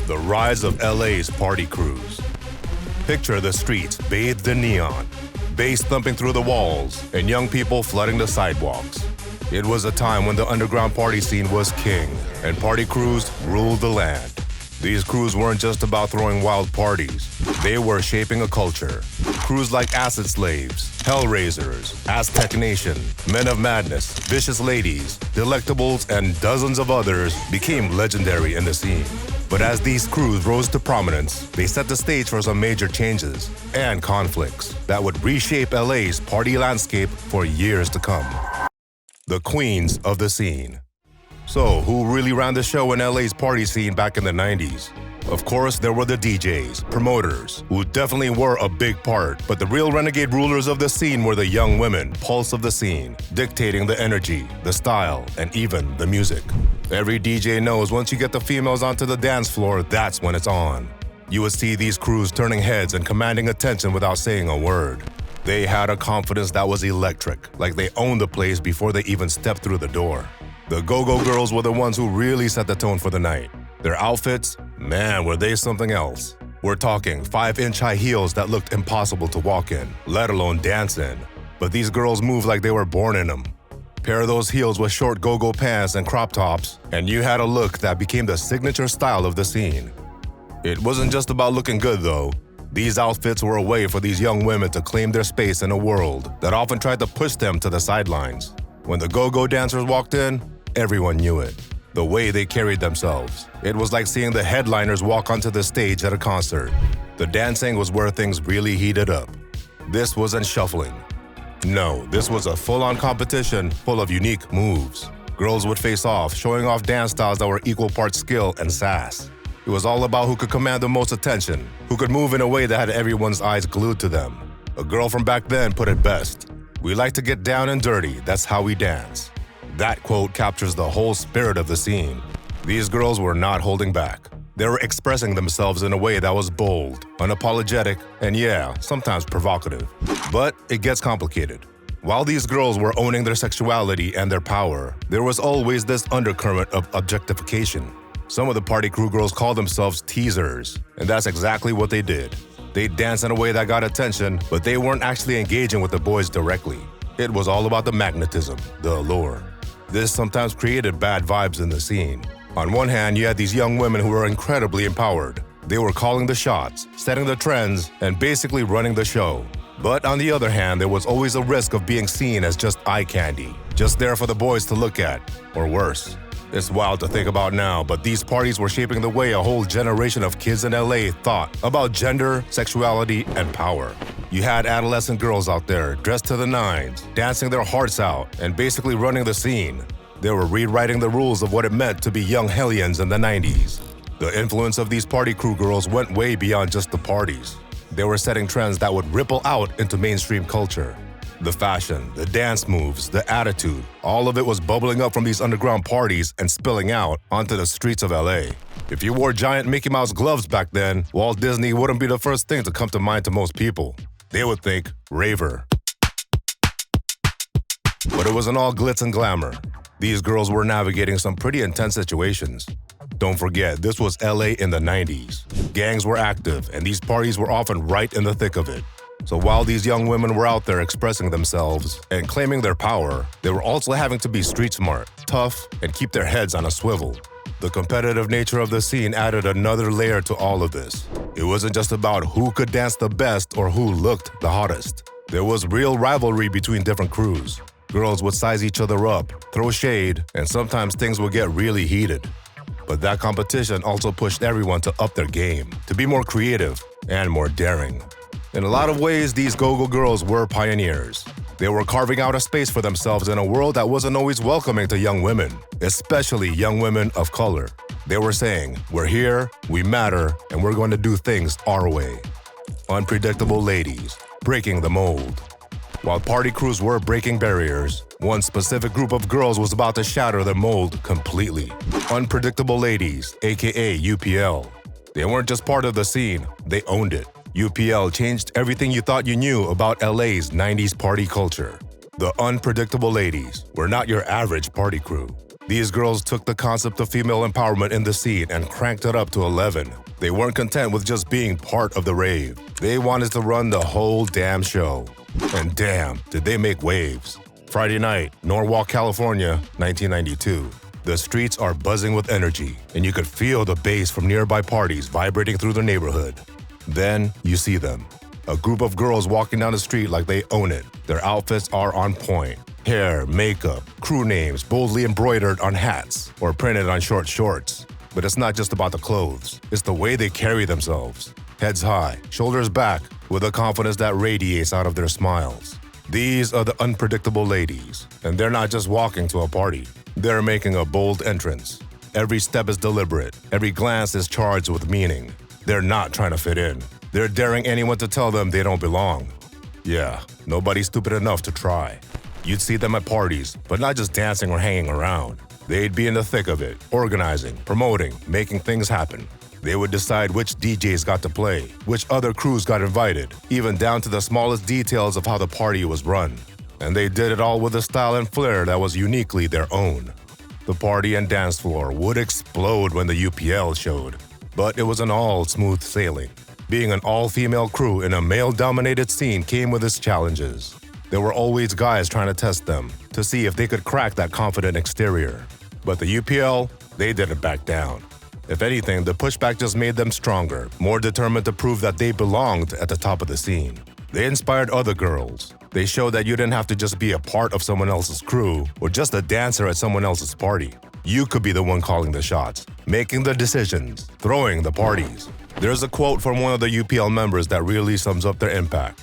The rise of LA's party crews. Picture the streets bathed in neon, bass thumping through the walls, and young people flooding the sidewalks. It was a time when the underground party scene was king, and party crews ruled the land. These crews weren't just about throwing wild parties. They were shaping a culture. Crews like Acid Slaves, Hellraisers, Aztec Nation, Men of Madness, Vicious Ladies, Delectables, and dozens of others became legendary in the scene. But as these crews rose to prominence, they set the stage for some major changes and conflicts that would reshape LA's party landscape for years to come. The queens of the scene. So, who really ran the show in LA's party scene back in the 90s? Of course, there were the DJs, promoters, who definitely were a big part, but the real renegade rulers of the scene were the young women, pulse of the scene, dictating the energy, the style, and even the music. Every DJ knows once you get the females onto the dance floor, that's when it's on. You would see these crews turning heads and commanding attention without saying a word. They had a confidence that was electric, like they owned the place before they even stepped through the door. The go-go girls were the ones who really set the tone for the night. Their outfits, man, were they something else. We're talking 5-inch high heels that looked impossible to walk in, let alone dance in. But these girls moved like they were born in them. Pair those heels with short go-go pants and crop tops, and you had a look that became the signature style of the scene. It wasn't just about looking good, though. These outfits were a way for these young women to claim their space in a world that often tried to push them to the sidelines. When the go-go dancers walked in, everyone knew it. The way they carried themselves. It was like seeing the headliners walk onto the stage at a concert. The dancing was where things really heated up. This wasn't shuffling. No, this was a full-on competition full of unique moves. Girls would face off, showing off dance styles that were equal parts skill and sass. It was all about who could command the most attention, who could move in a way that had everyone's eyes glued to them. A girl from back then put it best. "We like to get down and dirty, that's how we dance." That quote captures the whole spirit of the scene. These girls were not holding back. They were expressing themselves in a way that was bold, unapologetic, and yeah, sometimes provocative. But it gets complicated. While these girls were owning their sexuality and their power, there was always this undercurrent of objectification. Some of the party crew girls called themselves teasers, and that's exactly what they did. They danced in a way that got attention, but they weren't actually engaging with the boys directly. It was all about the magnetism, the allure. This sometimes created bad vibes in the scene. On one hand, you had these young women who were incredibly empowered. They were calling the shots, setting the trends, and basically running the show. But on the other hand, there was always a risk of being seen as just eye candy, just there for the boys to look at, or worse. It's wild to think about now, but these parties were shaping the way a whole generation of kids in LA thought about gender, sexuality, and power. You had adolescent girls out there, dressed to the nines, dancing their hearts out, and basically running the scene. They were rewriting the rules of what it meant to be young hellions in the 90s. The influence of these party crew girls went way beyond just the parties. They were setting trends that would ripple out into mainstream culture. The fashion, the dance moves, the attitude, all of it was bubbling up from these underground parties and spilling out onto the streets of LA. If you wore giant Mickey Mouse gloves back then, Walt Disney wouldn't be the first thing to come to mind to most people. They would think raver. But it wasn't all glitz and glamour. These girls were navigating some pretty intense situations. Don't forget, this was LA in the 90s. Gangs were active, and these parties were often right in the thick of it. So while these young women were out there expressing themselves and claiming their power, they were also having to be street smart, tough, and keep their heads on a swivel. The competitive nature of the scene added another layer to all of this. It wasn't just about who could dance the best or who looked the hottest. There was real rivalry between different crews. Girls would size each other up, throw shade, and sometimes things would get really heated. But that competition also pushed everyone to up their game, to be more creative and more daring. In a lot of ways, these go-go girls were pioneers. They were carving out a space for themselves in a world that wasn't always welcoming to young women, especially young women of color. They were saying, "We're here, we matter, and we're going to do things our way." Unpredictable ladies, breaking the mold. While party crews were breaking barriers, one specific group of girls was about to shatter the mold completely. Unpredictable ladies, aka UPL. They weren't just part of the scene, they owned it. UPL changed everything you thought you knew about LA's 90s party culture. The Unpredictable Ladies were not your average party crew. These girls took the concept of female empowerment in the scene and cranked it up to 11. They weren't content with just being part of the rave. They wanted to run the whole damn show. And damn, did they make waves. Friday night, Norwalk, California, 1992. The streets are buzzing with energy, and you could feel the bass from nearby parties vibrating through the neighborhood. Then you see them. A group of girls walking down the street like they own it. Their outfits are on point. Hair, makeup, crew names boldly embroidered on hats or printed on short shorts. But it's not just about the clothes, it's the way they carry themselves. Heads high, shoulders back, with a confidence that radiates out of their smiles. These are the unpredictable ladies, and they're not just walking to a party. They're making a bold entrance. Every step is deliberate, every glance is charged with meaning. They're not trying to fit in. They're daring anyone to tell them they don't belong. Yeah, nobody's stupid enough to try. You'd see them at parties, but not just dancing or hanging around. They'd be in the thick of it, organizing, promoting, making things happen. They would decide which DJs got to play, which other crews got invited, even down to the smallest details of how the party was run. And they did it all with a style and flair that was uniquely their own. The party and dance floor would explode when the UPL showed, but it wasn't all smooth sailing. Being an all-female crew in a male-dominated scene came with its challenges. There were always guys trying to test them, to see if they could crack that confident exterior. But the UPL, they didn't back down. If anything, the pushback just made them stronger, more determined to prove that they belonged at the top of the scene. They inspired other girls. They showed that you didn't have to just be a part of someone else's crew or just a dancer at someone else's party. You could be the one calling the shots, making the decisions, throwing the parties. There's a quote from one of the UPL members that really sums up their impact.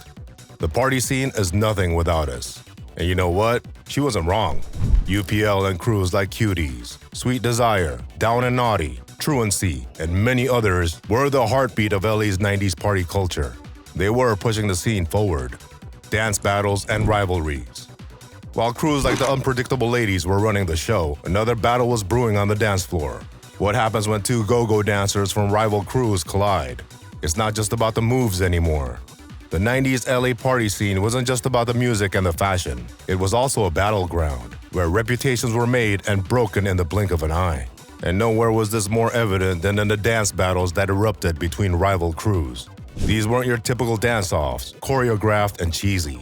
"The party scene is nothing without us." And you know what? She wasn't wrong. UPL and crews like Cuties, Sweet Desire, Down and Naughty, Truancy, and many others were the heartbeat of LA's 90s party culture. They were pushing the scene forward. Dance battles and rivalries. While crews like the Unpredictable Ladies were running the show, another battle was brewing on the dance floor. What happens when two go-go dancers from rival crews collide? It's not just about the moves anymore. The 90s LA party scene wasn't just about the music and the fashion. It was also a battleground, where reputations were made and broken in the blink of an eye. And nowhere was this more evident than in the dance battles that erupted between rival crews. These weren't your typical dance-offs, choreographed and cheesy.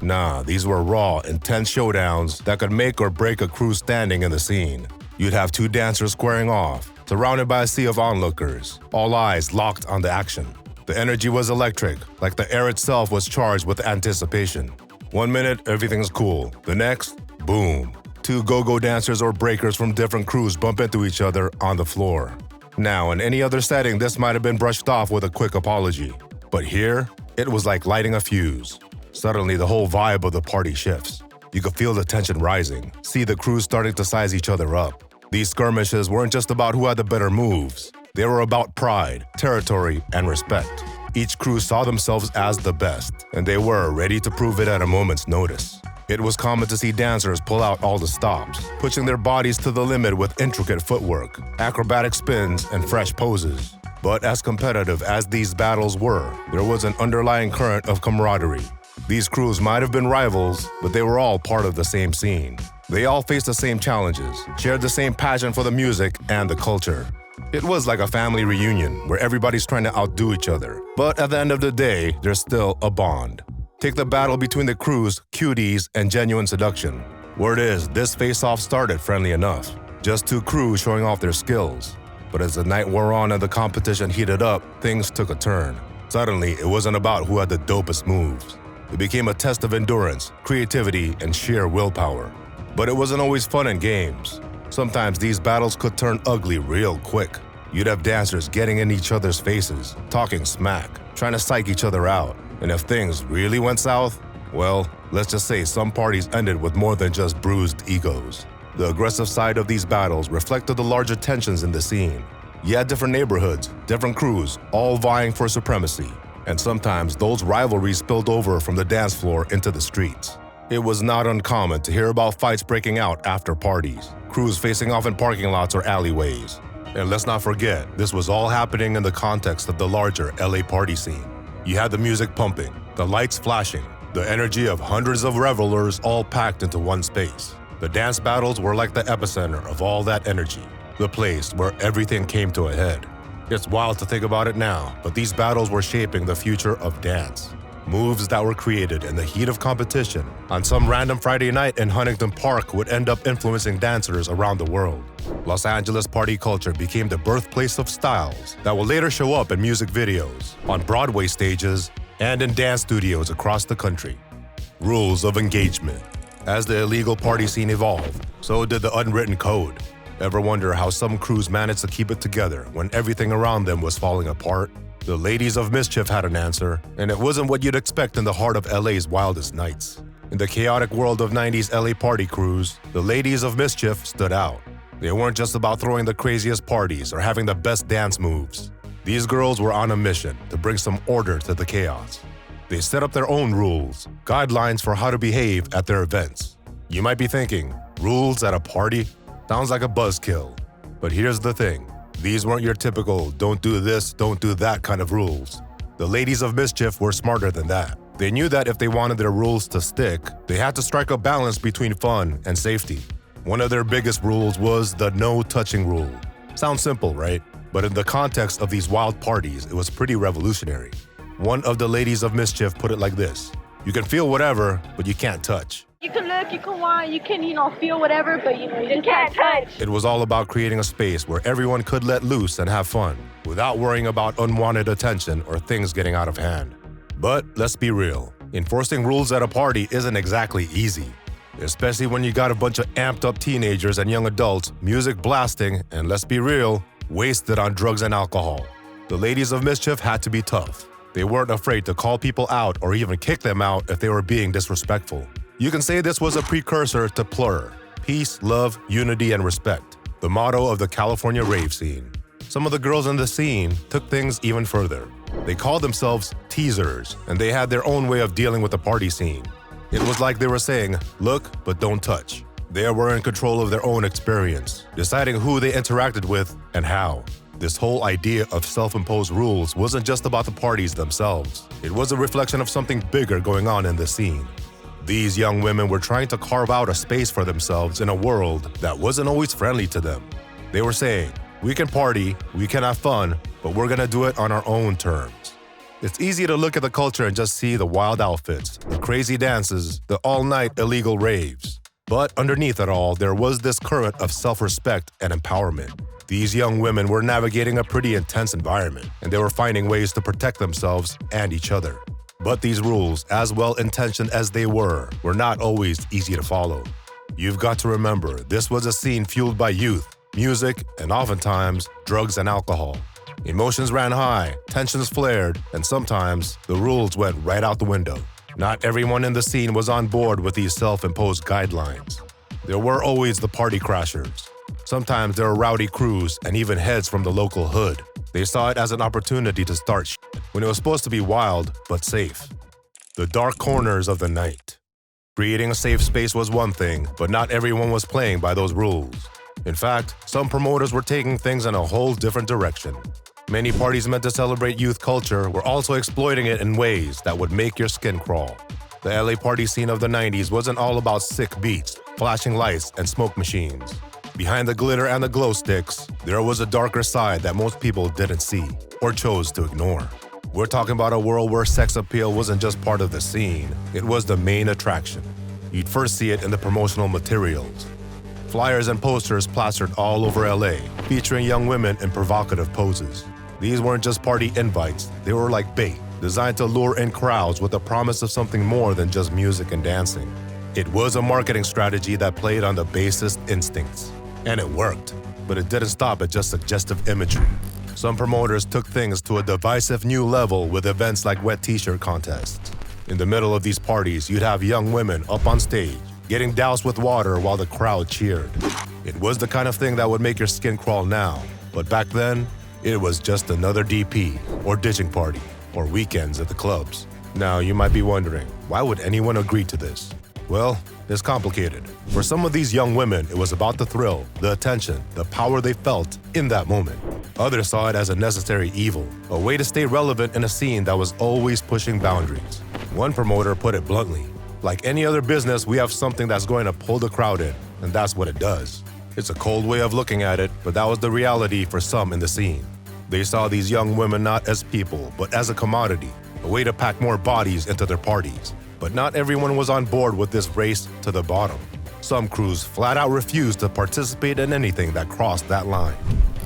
Nah, these were raw, intense showdowns that could make or break a crew standing in the scene. You'd have two dancers squaring off, surrounded by a sea of onlookers, all eyes locked on the action. The energy was electric, like the air itself was charged with anticipation. 1 minute, everything's cool. The next, boom. Two go-go dancers or breakers from different crews bump into each other on the floor. Now, in any other setting, this might have been brushed off with a quick apology. But here, it was like lighting a fuse. Suddenly, the whole vibe of the party shifts. You could feel the tension rising, see the crews starting to size each other up. These skirmishes weren't just about who had the better moves. They were about pride, territory, and respect. Each crew saw themselves as the best, and they were ready to prove it at a moment's notice. It was common to see dancers pull out all the stops, pushing their bodies to the limit with intricate footwork, acrobatic spins, and fresh poses. But as competitive as these battles were, there was an underlying current of camaraderie. These crews might have been rivals, but they were all part of the same scene. They all faced the same challenges, shared the same passion for the music and the culture. It was like a family reunion where everybody's trying to outdo each other. But at the end of the day, there's still a bond. Take the battle between the crews, Cuties, and Genuine Seduction. Word is, this face-off started friendly enough. Just two crews showing off their skills. But as the night wore on and the competition heated up, things took a turn. Suddenly, it wasn't about who had the dopest moves. It became a test of endurance, creativity, and sheer willpower. But it wasn't always fun and games. Sometimes these battles could turn ugly real quick. You'd have dancers getting in each other's faces, talking smack, trying to psych each other out. And if things really went south, well, let's just say some parties ended with more than just bruised egos. The aggressive side of these battles reflected the larger tensions in the scene. You had different neighborhoods, different crews, all vying for supremacy. And sometimes those rivalries spilled over from the dance floor into the streets. It was not uncommon to hear about fights breaking out after parties, crews facing off in parking lots or alleyways. And let's not forget, this was all happening in the context of the larger LA party scene. You had the music pumping, the lights flashing, the energy of hundreds of revelers all packed into one space. The dance battles were like the epicenter of all that energy, the place where everything came to a head. It's wild to think about it now, but these battles were shaping the future of dance. Moves that were created in the heat of competition on some random Friday night in Huntington Park would end up influencing dancers around the world. Los Angeles party culture became the birthplace of styles that will later show up in music videos, on Broadway stages, and in dance studios across the country. Rules of engagement. As the illegal party scene evolved, so did the unwritten code. Ever wonder how some crews managed to keep it together when everything around them was falling apart? The Ladies of Mischief had an answer, and it wasn't what you'd expect in the heart of LA's wildest nights. In the chaotic world of 90s LA party crews, the Ladies of Mischief stood out. They weren't just about throwing the craziest parties or having the best dance moves. These girls were on a mission to bring some order to the chaos. They set up their own rules, guidelines for how to behave at their events. You might be thinking, rules at a party? Sounds like a buzzkill. But here's the thing. These weren't your typical don't do this, don't do that kind of rules. The Ladies of Mischief were smarter than that. They knew that if they wanted their rules to stick, they had to strike a balance between fun and safety. One of their biggest rules was the no touching rule. Sounds simple, right? But in the context of these wild parties, it was pretty revolutionary. One of the Ladies of Mischief put it like this: you can feel whatever, but you can't touch. You can look, you can want, you can, feel whatever, but you can't touch. It was all about creating a space where everyone could let loose and have fun, without worrying about unwanted attention or things getting out of hand. But let's be real, enforcing rules at a party isn't exactly easy. Especially when you got a bunch of amped up teenagers and young adults, music blasting, and let's be real, wasted on drugs and alcohol. The Ladies of Mischief had to be tough. They weren't afraid to call people out or even kick them out if they were being disrespectful. You can say this was a precursor to PLUR, peace, love, unity, and respect, the motto of the California rave scene. Some of the girls in the scene took things even further. They called themselves teasers, and they had their own way of dealing with the party scene. It was like they were saying, look, but don't touch. They were in control of their own experience, deciding who they interacted with and how. This whole idea of self-imposed rules wasn't just about the parties themselves. It was a reflection of something bigger going on in the scene. These young women were trying to carve out a space for themselves in a world that wasn't always friendly to them. They were saying, we can party, we can have fun, but we're gonna do it on our own terms. It's easy to look at the culture and just see the wild outfits, the crazy dances, the all-night illegal raves. But underneath it all, there was this current of self-respect and empowerment. These young women were navigating a pretty intense environment, and they were finding ways to protect themselves and each other. But these rules, as well-intentioned as they were not always easy to follow. You've got to remember, this was a scene fueled by youth, music, and oftentimes, drugs and alcohol. Emotions ran high, tensions flared, and sometimes the rules went right out the window. Not everyone in the scene was on board with these self-imposed guidelines. There were always the party crashers. Sometimes there were rowdy crews and even heads from the local hood. They saw it as an opportunity to start shit when it was supposed to be wild but safe. The dark corners of the night. Creating a safe space was one thing, but not everyone was playing by those rules. In fact, some promoters were taking things in a whole different direction. Many parties meant to celebrate youth culture were also exploiting it in ways that would make your skin crawl. The LA party scene of the 90s wasn't all about sick beats, flashing lights, and smoke machines. Behind the glitter and the glow sticks, there was a darker side that most people didn't see or chose to ignore. We're talking about a world where sex appeal wasn't just part of the scene, it was the main attraction. You'd first see it in the promotional materials. Flyers and posters plastered all over LA, featuring young women in provocative poses. These weren't just party invites, they were like bait, designed to lure in crowds with the promise of something more than just music and dancing. It was a marketing strategy that played on the basest instincts. And it worked, but it didn't stop at just suggestive imagery. Some promoters took things to a divisive new level with events like wet t-shirt contests. In the middle of these parties, you'd have young women up on stage, getting doused with water while the crowd cheered. It was the kind of thing that would make your skin crawl now, but back then, it was just another DP, or ditching party, or weekends at the clubs. Now, you might be wondering, why would anyone agree to this? Well, it's complicated. For some of these young women, it was about the thrill, the attention, the power they felt in that moment. Others saw it as a necessary evil, a way to stay relevant in a scene that was always pushing boundaries. One promoter put it bluntly, like any other business, we have something that's going to pull the crowd in. and that's what it does. It's a cold way of looking at it, but that was the reality for some in the scene. They saw these young women not as people, but as a commodity, a way to pack more bodies into their parties. But not everyone was on board with this race to the bottom. Some crews flat out refused to participate in anything that crossed that line.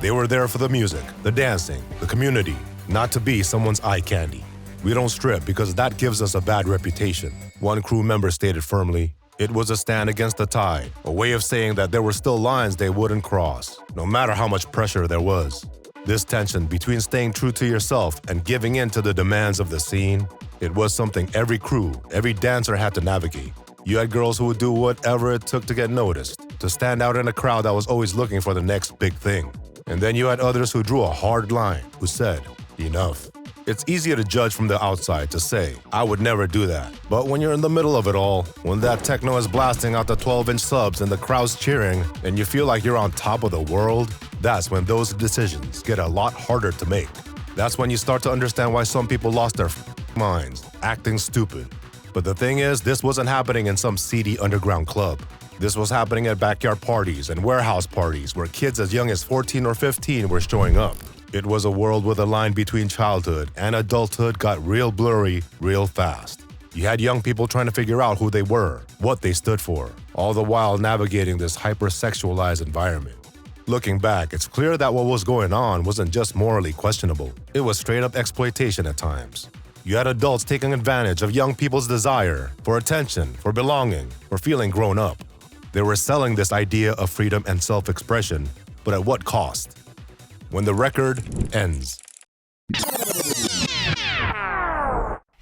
They were there for the music, the dancing, the community, not to be someone's eye candy. We don't strip because that gives us a bad reputation. One crew member stated firmly, it was a stand against the tide, a way of saying that there were still lines they wouldn't cross, no matter how much pressure there was. This tension between staying true to yourself and giving in to the demands of the scene, it was something every crew, every dancer had to navigate. You had girls who would do whatever it took to get noticed, to stand out in a crowd that was always looking for the next big thing. And then you had others who drew a hard line, who said, enough. It's easier to judge from the outside to say, I would never do that. But when you're in the middle of it all, when that techno is blasting out the 12-inch subs and the crowd's cheering, and you feel like you're on top of the world, that's when those decisions get a lot harder to make. That's when you start to understand why some people lost their minds, acting stupid. But the thing is, this wasn't happening in some seedy underground club. This was happening at backyard parties and warehouse parties where kids as young as 14 or 15 were showing up. It was a world where the line between childhood and adulthood got real blurry real fast. You had young people trying to figure out who they were, what they stood for, all the while navigating this hyper-sexualized environment. Looking back, it's clear that what was going on wasn't just morally questionable. It was straight-up exploitation at times. You had adults taking advantage of young people's desire for attention, for belonging, for feeling grown up. They were selling this idea of freedom and self-expression, but at what cost? When the record ends.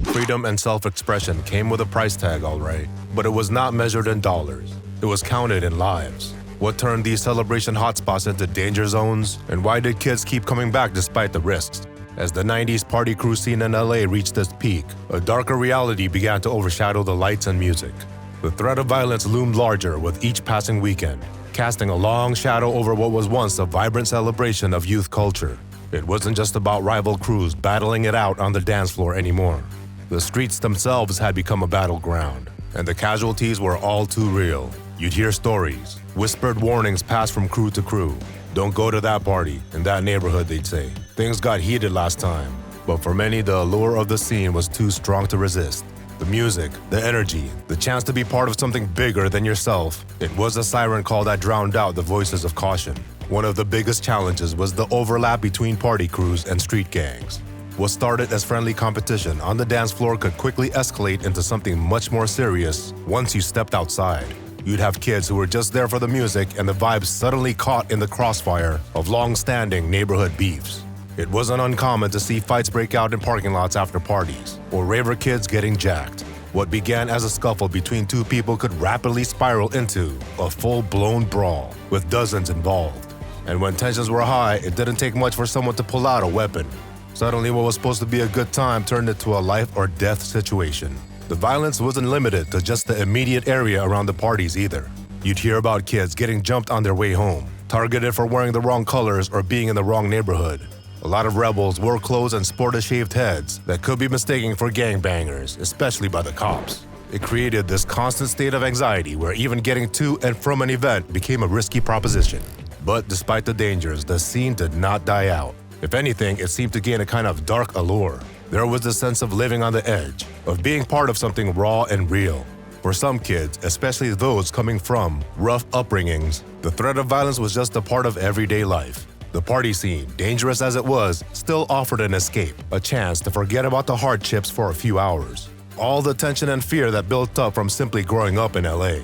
Freedom and self-expression came with a price tag, all right, but it was not measured in dollars. It was counted in lives. What turned these celebration hotspots into danger zones, and why did kids keep coming back despite the risks? As the 90s party crew scene in LA reached its peak, a darker reality began to overshadow the lights and music. The threat of violence loomed larger with each passing weekend, casting a long shadow over what was once a vibrant celebration of youth culture. It wasn't just about rival crews battling it out on the dance floor anymore. The streets themselves had become a battleground, and the casualties were all too real. You'd hear stories, whispered warnings passed from crew to crew. Don't go to that party, in that neighborhood, they'd say. Things got heated last time. But for many, the allure of the scene was too strong to resist. The music, the energy, the chance to be part of something bigger than yourself, it was a siren call that drowned out the voices of caution. One of the biggest challenges was the overlap between party crews and street gangs. What started as friendly competition on the dance floor could quickly escalate into something much more serious once you stepped outside. You'd have kids who were just there for the music and the vibes suddenly caught in the crossfire of long-standing neighborhood beefs. It wasn't uncommon to see fights break out in parking lots after parties, or raver kids getting jacked. What began as a scuffle between two people could rapidly spiral into a full-blown brawl, with dozens involved. And when tensions were high, it didn't take much for someone to pull out a weapon. Suddenly, what was supposed to be a good time turned into a life-or-death situation. The violence wasn't limited to just the immediate area around the parties either. You'd hear about kids getting jumped on their way home, targeted for wearing the wrong colors or being in the wrong neighborhood. A lot of rebels wore clothes and sported shaved heads that could be mistaken for gangbangers, especially by the cops. It created this constant state of anxiety where even getting to and from an event became a risky proposition. But despite the dangers, the scene did not die out. If anything, it seemed to gain a kind of dark allure. There was this sense of living on the edge, of being part of something raw and real. For some kids, especially those coming from rough upbringings, the threat of violence was just a part of everyday life. The party scene, dangerous as it was, still offered an escape, a chance to forget about the hardships for a few hours. All the tension and fear that built up from simply growing up in LA.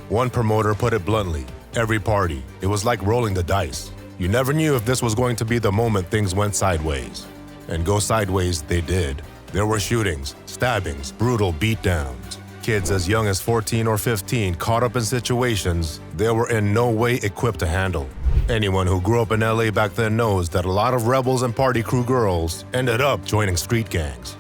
One promoter put it bluntly, every party, it was like rolling the dice. You never knew if this was going to be the moment things went sideways. And go sideways they did. There were shootings, stabbings, brutal beatdowns. Kids as young as 14 or 15 caught up in situations they were in no way equipped to handle. Anyone who grew up in LA back then knows that a lot of rebels and party crew girls ended up joining street gangs.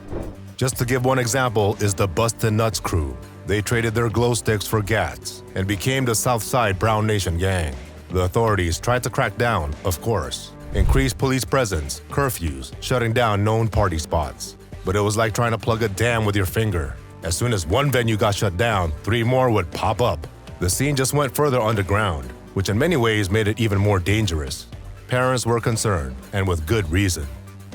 Just to give one example is the Bustin' Nuts crew. They traded their glow sticks for gats and became the Southside Brown Nation gang. The authorities tried to crack down, of course. Increased police presence, curfews, shutting down known party spots. But it was like trying to plug a dam with your finger. As soon as one venue got shut down, 3 more would pop up. The scene just went further underground, which in many ways made it even more dangerous. Parents were concerned, and with good reason.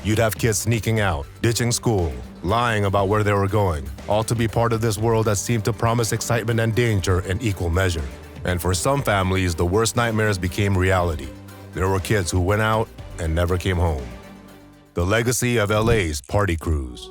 You'd have kids sneaking out, ditching school, lying about where they were going, all to be part of this world that seemed to promise excitement and danger in equal measure. And for some families, the worst nightmares became reality. There were kids who went out and never came home. The legacy of LA's party crews.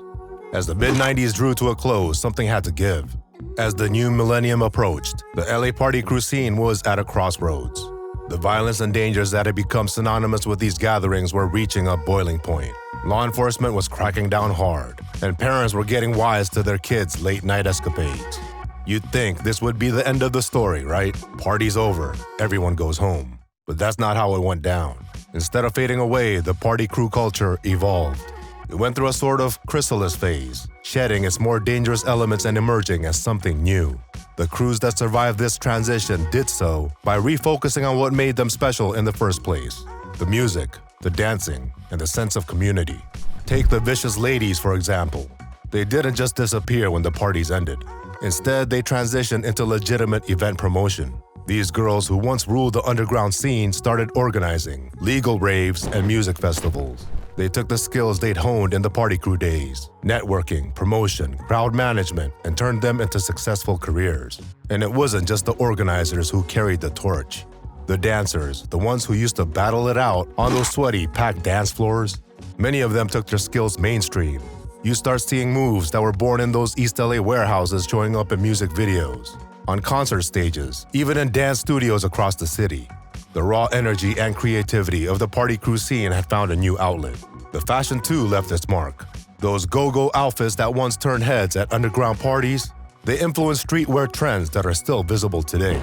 As the mid-90s drew to a close, something had to give. As the new millennium approached, the LA party crew scene was at a crossroads. The violence and dangers that had become synonymous with these gatherings were reaching a boiling point. Law enforcement was cracking down hard, and parents were getting wise to their kids' late-night escapades. You'd think this would be the end of the story, right? Party's over, everyone goes home. But that's not how it went down. Instead of fading away, the party crew culture evolved. It went through a sort of chrysalis phase, shedding its more dangerous elements and emerging as something new. The crews that survived this transition did so by refocusing on what made them special in the first place: the music, the dancing, and the sense of community. Take the Vicious Ladies, for example. They didn't just disappear when the parties ended. Instead, they transitioned into legitimate event promotion. These girls who once ruled the underground scene started organizing legal raves and music festivals. They took the skills they'd honed in the party crew days, networking, promotion, crowd management, and turned them into successful careers. And it wasn't just the organizers who carried the torch. The dancers, the ones who used to battle it out on those sweaty, packed dance floors, many of them took their skills mainstream. You start seeing moves that were born in those East LA warehouses showing up in music videos, on concert stages, even in dance studios across the city. The raw energy and creativity of the party crew scene had found a new outlet. The fashion too left its mark. Those go-go outfits that once turned heads at underground parties, they influenced streetwear trends that are still visible today.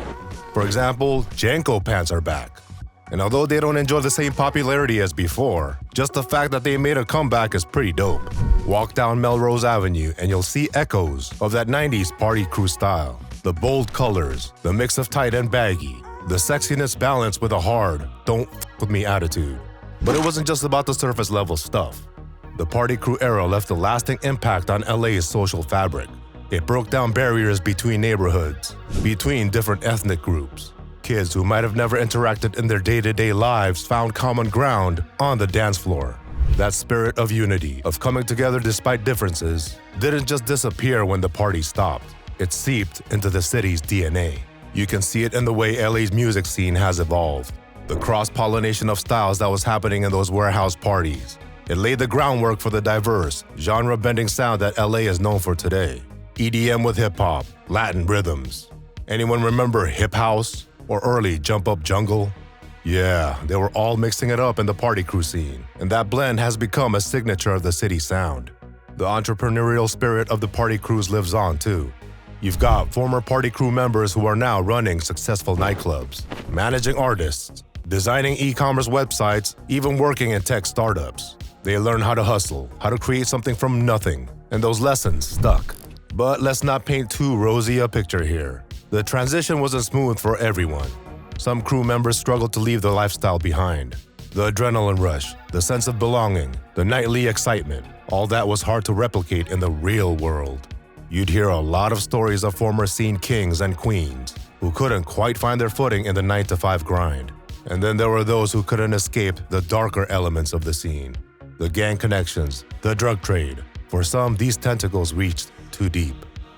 For example, Janko pants are back. And although they don't enjoy the same popularity as before, just the fact that they made a comeback is pretty dope. Walk down Melrose Avenue and you'll see echoes of that 90s party crew style. The bold colors, the mix of tight and baggy, the sexiness balanced with a hard, don't f with me attitude. But it wasn't just about the surface level stuff. The party crew era left a lasting impact on LA's social fabric. It broke down barriers between neighborhoods, between different ethnic groups. Kids who might have never interacted in their day-to-day lives found common ground on the dance floor. That spirit of unity, of coming together despite differences, didn't just disappear when the party stopped. It seeped into the city's DNA. You can see it in the way LA's music scene has evolved. The cross-pollination of styles that was happening in those warehouse parties. It laid the groundwork for the diverse, genre-bending sound that LA is known for today. EDM with hip-hop, Latin rhythms. Anyone remember hip house or early jump-up jungle? Yeah, they were all mixing it up in the party crew scene, and that blend has become a signature of the city's sound. The entrepreneurial spirit of the party crews lives on too. You've got former party crew members who are now running successful nightclubs, managing artists, designing e-commerce websites, even working in tech startups. They learn how to hustle, how to create something from nothing, and those lessons stuck. But let's not paint too rosy a picture here. The transition wasn't smooth for everyone. Some crew members struggled to leave the lifestyle behind. The adrenaline rush, the sense of belonging, the nightly excitement, all that was hard to replicate in the real world. You'd hear a lot of stories of former scene kings and queens who couldn't quite find their footing in the 9-to-5 grind. And then there were those who couldn't escape the darker elements of the scene. The gang connections, the drug trade. For some, these tentacles reached too deep.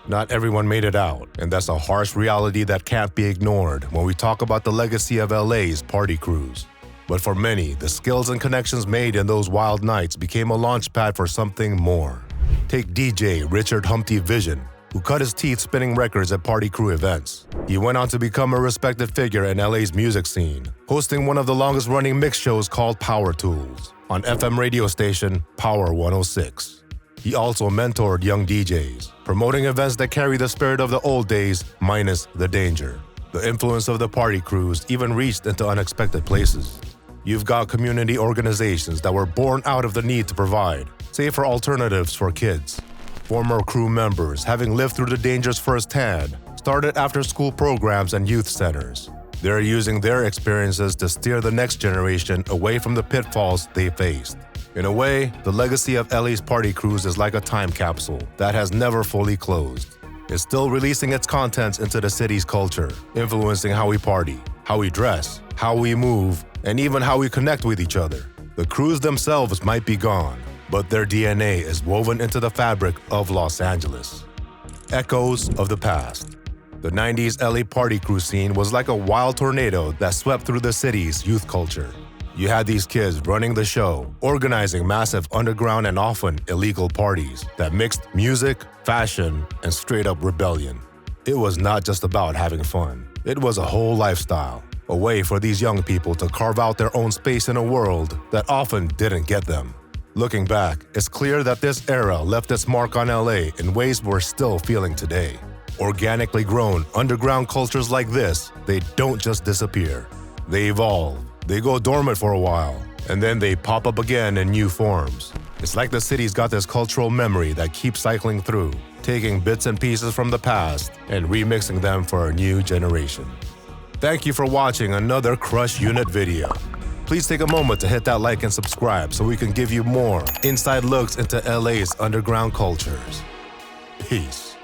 Not everyone made it out, and that's a harsh reality that can't be ignored when we talk about the legacy of LA's party crews. But for many, the skills and connections made in those wild nights became a launchpad for something more. Take DJ Richard Humpty Vision, who cut his teeth spinning records at party crew events. He went on to become a respected figure in LA's music scene, hosting one of the longest-running mix shows called Power Tools on FM radio station Power 106. He also mentored young DJs, promoting events that carry the spirit of the old days minus the danger. The influence of the party crews even reached into unexpected places. You've got community organizations that were born out of the need to provide safer alternatives for kids. Former crew members, having lived through the dangers firsthand, started after-school programs and youth centers. They're using their experiences to steer the next generation away from the pitfalls they faced. In a way, the legacy of LA's party crews is like a time capsule that has never fully closed. is still releasing its contents into the city's culture, influencing how we party, how we dress, how we move, and even how we connect with each other. The crews themselves might be gone, but their DNA is woven into the fabric of Los Angeles. Echoes of the past. The 90s LA party crew scene was like a wild tornado that swept through the city's youth culture. You had these kids running the show, organizing massive underground and often illegal parties that mixed music, fashion, and straight-up rebellion. It was not just about having fun. It was a whole lifestyle, a way for these young people to carve out their own space in a world that often didn't get them. Looking back, it's clear that this era left its mark on LA in ways we're still feeling today. Organically grown underground cultures like this, they don't just disappear. They evolve. They go dormant for a while, and then they pop up again in new forms. It's like the city's got this cultural memory that keeps cycling through, taking bits and pieces from the past and remixing them for a new generation. Thank you for watching another C.R.U.S.H Unit video. Please take a moment to hit that like and subscribe so we can give you more inside looks into LA's underground cultures. Peace.